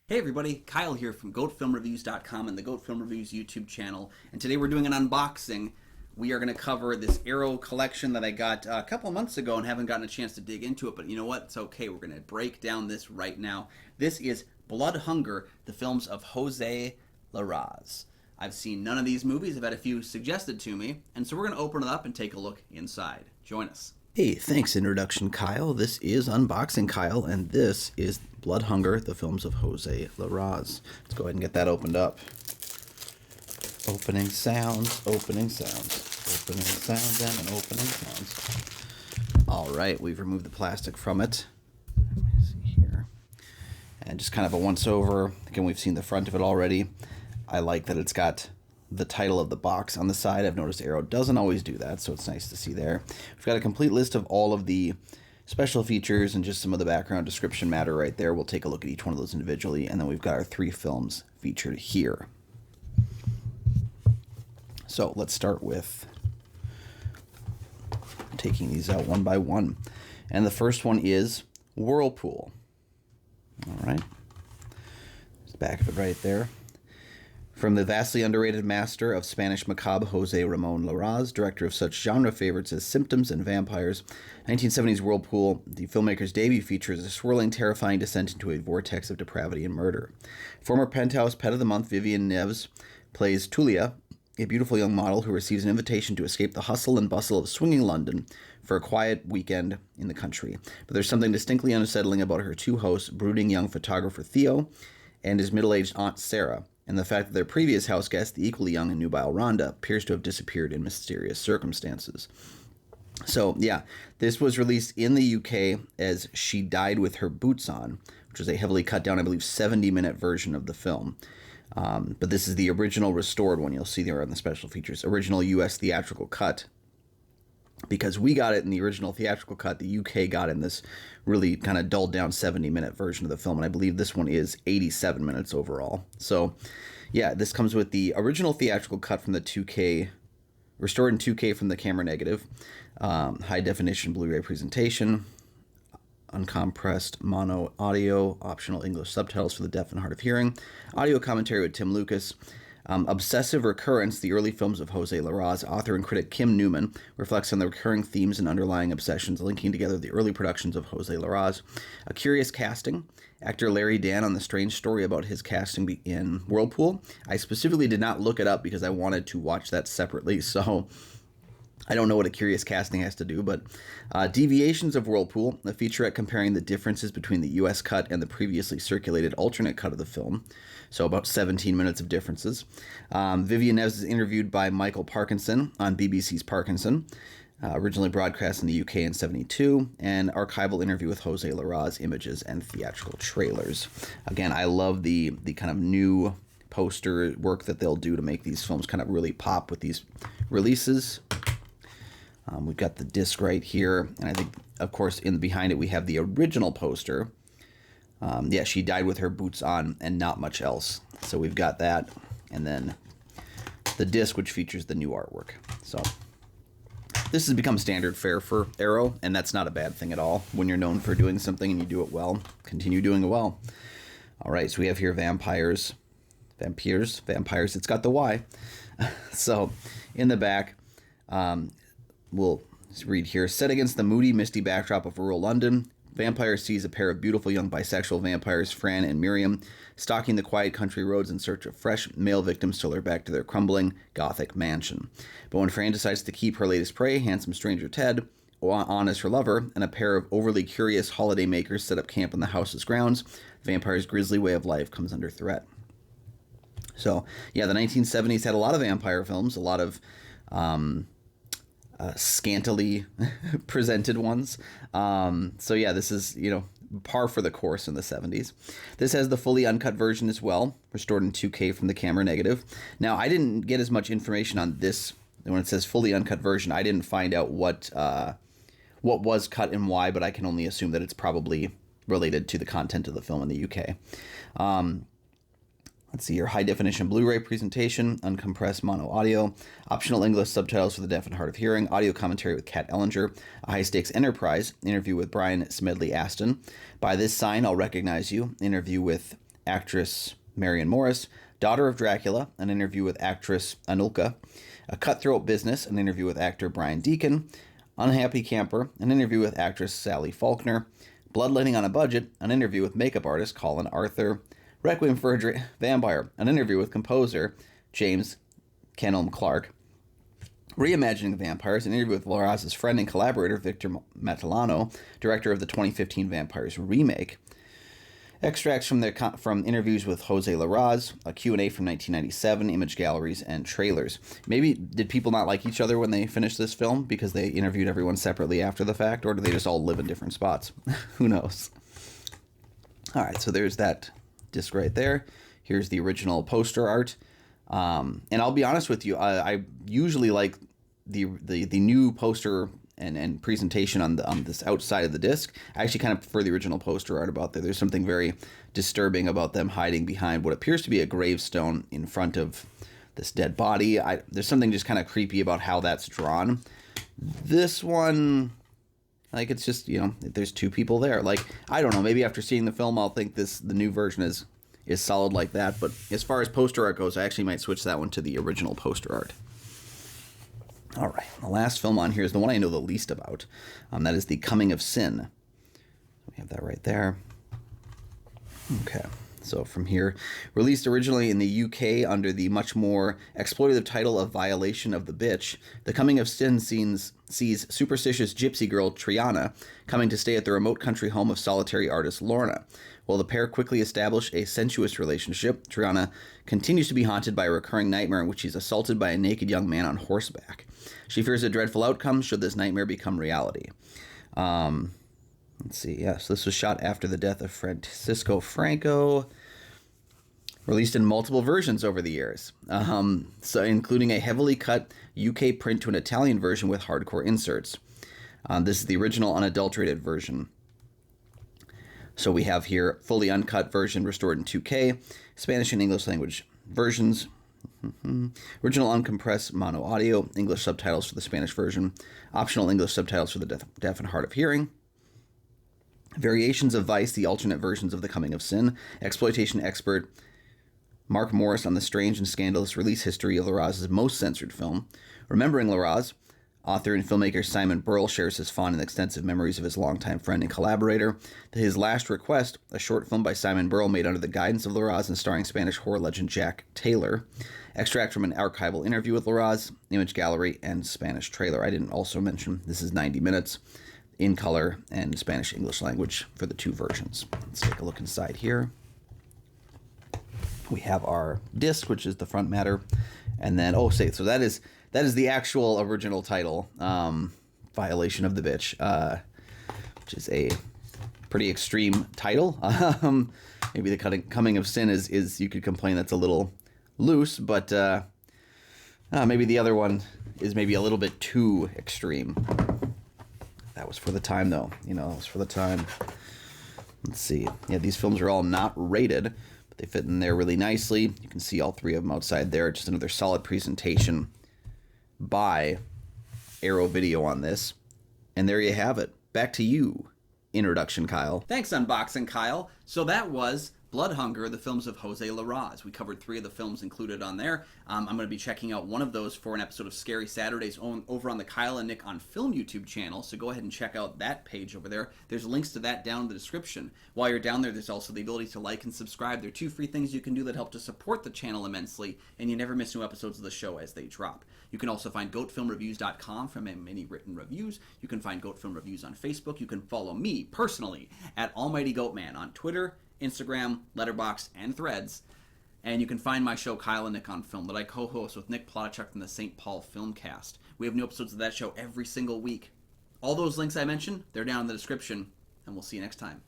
Hey everybody, Kyle here from GoatFilmReviews.com and the Goat Film Reviews YouTube channel. And today we're doing an unboxing. We are going to cover this Arrow collection that I got a couple months ago and haven't gotten a chance to dig into it. But you know what? It's okay. We're going to break down this right now. This is Blood Hunger, the films of Jose Larraz. I've seen none of these movies. I've had a few suggested to me. And so we're going to open it up and take a look inside. Join us. Hey, thanks introduction, Kyle. This is Unboxing Kyle, and this is Blood Hunger, the films of Jose Larraz. Let's go ahead and get that opened up. Opening sounds, opening sounds, opening sounds, and an opening sounds. All right, we've removed the plastic from it. Let me see here. And just kind of a once-over. Again, we've seen the front of it already. I like that it's got the title of the box on the side. I've noticed Arrow doesn't always do that, so it's nice to see there. We've got a complete list of all of the special features and just some of the background description matter right there. We'll take a look at each one of those individually, and then we've got our 3 films featured here. So let's start with taking these out one by one. And the first one is Whirlpool. All right. There's the back of it right there. From the vastly underrated master of Spanish macabre, Jose Ramon Larraz, director of such genre favorites as Symptoms and Vampyres, 1970s Whirlpool, the filmmaker's debut features a swirling, terrifying descent into a vortex of depravity and murder. Former Penthouse Pet of the Month Vivienne Neves plays Tulia, a beautiful young model who receives an invitation to escape the hustle and bustle of swinging London for a quiet weekend in the country. But there's something distinctly unsettling about her 2 hosts, brooding young photographer Theo and his middle-aged aunt Sarah, and the fact that their previous house guest, the equally young and nubile Rhonda, appears to have disappeared in mysterious circumstances. So, yeah, this was released in the UK as She Died With Her Boots On, which was a heavily cut down, I believe, 70-minute version of the film. But this is the original restored one. You'll see there on the special features. Original US theatrical cut. Because we got it in the original theatrical cut, the UK got in this really kind of dulled down 70-minute version of the film, and I believe this one is 87 minutes overall. So, yeah, this comes with the original theatrical cut from the 2K, restored in 2K from the camera negative, high definition Blu-ray presentation, uncompressed mono audio, optional English subtitles for the deaf and hard of hearing, audio commentary with Tim Lucas. Obsessive Recurrence, the early films of Jose Larraz, author and critic Kim Newman, reflects on the recurring themes and underlying obsessions linking together the early productions of Jose Larraz. A Curious Casting, actor Larry Dan on the strange story about his casting in Whirlpool. I specifically did not look it up because I wanted to watch that separately, so I don't know what A Curious Casting has to do, but Deviations of Whirlpool, a featurette comparing the differences between the U.S. cut and the previously circulated alternate cut of the film. So about 17 minutes of differences. Vivienne Neves is interviewed by Michael Parkinson on BBC's Parkinson, originally broadcast in the UK in 1972, and archival interview with Jose Larraz, images and theatrical trailers. Again, I love the kind of new poster work that they'll do to make these films kind of really pop with these releases. We've got the disc right here, and I think, of course, behind it we have the original poster. Yeah, She Died With Her Boots On and not much else. So we've got that, and then the disc, which features the new artwork. So this has become standard fare for Arrow, and that's not a bad thing at all. When you're known for doing something and you do it well, continue doing it well. All right, so we have here Vampyres. It's got the Y. So in the back, we'll read here. Set against the moody, misty backdrop of rural London, Vampyres sees a pair of beautiful young bisexual vampires, Fran and Miriam, stalking the quiet country roads in search of fresh male victims to lure back to their crumbling Gothic mansion. But when Fran decides to keep her latest prey, handsome stranger Ted, on as her lover, and a pair of overly curious holiday makers set up camp on the house's grounds, the vampire's grisly way of life comes under threat. So, yeah, the 1970s had a lot of vampire films, a lot of scantily presented ones. So yeah, this is, par for the course in the 70s. This has the fully uncut version as well, restored in 2K from the camera negative. Now, I didn't get as much information on this. When it says fully uncut version, I didn't find out what was cut and why, but I can only assume that it's probably related to the content of the film in the UK. Let's see here, high definition Blu-ray presentation, uncompressed mono audio, optional English subtitles for the deaf and hard of hearing, audio commentary with Kat Ellinger, a high stakes enterprise, interview with Brian Smedley Aston. By this sign, I'll recognize you, interview with actress Marion Morris. Daughter of Dracula, an interview with actress Anulka. A Cutthroat Business, an interview with actor Brian Deacon. Unhappy Camper, an interview with actress Sally Faulkner. Bloodletting on a Budget, an interview with makeup artist Colin Arthur. Requiem for a Vampire, an interview with composer James Kenelm Clark. Reimagining the Vampires, an interview with Larraz's friend and collaborator Victor Matalano, director of the 2015 Vampires remake. Extracts from interviews with Jose Larraz, a Q&A from 1997, image galleries, and trailers. Maybe did people not like each other when they finished this film because they interviewed everyone separately after the fact, or do they just all live in different spots? Who knows? All right, so there's that disc right there. Here's the original poster art. And I'll be honest with you, I usually like the new poster and presentation on this outside of the disc. I actually kind of prefer the original poster art about there. There's something very disturbing about them hiding behind what appears to be a gravestone in front of this dead body. There's something just kind of creepy about how that's drawn. This one, like, it's just, there's two people there. Like, I don't know, maybe after seeing the film, I'll think the new version is solid like that. But as far as poster art goes, I actually might switch that one to the original poster art. All right, the last film on here is the one I know the least about. That is The Coming of Sin. We have that right there. Okay, so from here, released originally in the UK under the much more exploitative title of Violation of the Bitch, The Coming of Sin sees superstitious gypsy girl Triana coming to stay at the remote country home of solitary artist Lorna. While the pair quickly establish a sensuous relationship, Triana continues to be haunted by a recurring nightmare in which she's assaulted by a naked young man on horseback. She fears a dreadful outcome should this nightmare become reality. Let's see. Yes, this was shot after the death of Francisco Franco. Released in multiple versions over the years, so including a heavily cut UK print to an Italian version with hardcore inserts. This is the original unadulterated version. So we have here fully uncut version restored in 2K, Spanish and English language versions. Original uncompressed mono audio, English subtitles for the Spanish version, optional English subtitles for the deaf and hard of hearing. Variations of Vice, the alternate versions of The Coming of Sin. Exploitation expert Mark Morris on the strange and scandalous release history of Larraz's most censored film. Remembering Larraz, author and filmmaker Simon Burrell shares his fond and extensive memories of his longtime friend and collaborator. His Last Request, a short film by Simon Burrell made under the guidance of Larraz and starring Spanish horror legend Jack Taylor. Extract from an archival interview with Larraz, image gallery, and Spanish trailer. I didn't also mention this is 90 minutes in color and Spanish-English language for the two versions. Let's take a look inside here. We have our disc, which is the front matter, and then so that is the actual original title, Violation of the Bitch, which is a pretty extreme title. Maybe the Coming of Sin is you could complain that's a little loose, but maybe the other one is maybe a little bit too extreme. That was for the time, though. That was for the time. Let's see. Yeah, these films are all not rated, but they fit in there really nicely. You can see all three of them outside there. Just another solid presentation by Arrow Video on this. And there you have it. Back to you, introduction, Kyle. Thanks, Unboxing Kyle. So that was Blood Hunger, the films of Jose Larraz. We covered 3 of the films included on there. I'm going to be checking out one of those for an episode of Scary Saturdays over on the Kyle and Nick on Film YouTube channel, so go ahead and check out that page over there. There's links to that down in the description. While you're down there, there's also the ability to like and subscribe. There are 2 free things you can do that help to support the channel immensely, and you never miss new episodes of the show as they drop. You can also find goatfilmreviews.com for many written reviews. You can find Goat Film Reviews on Facebook. You can follow me personally at Almighty Goatman on Twitter, Instagram, Letterboxd, and Threads. And you can find my show, Kyle and Nick on Film, that I co-host with Nick Plotachuk from the St. Paul Filmcast. We have new episodes of that show every single week. All those links I mentioned, they're down in the description, and we'll see you next time.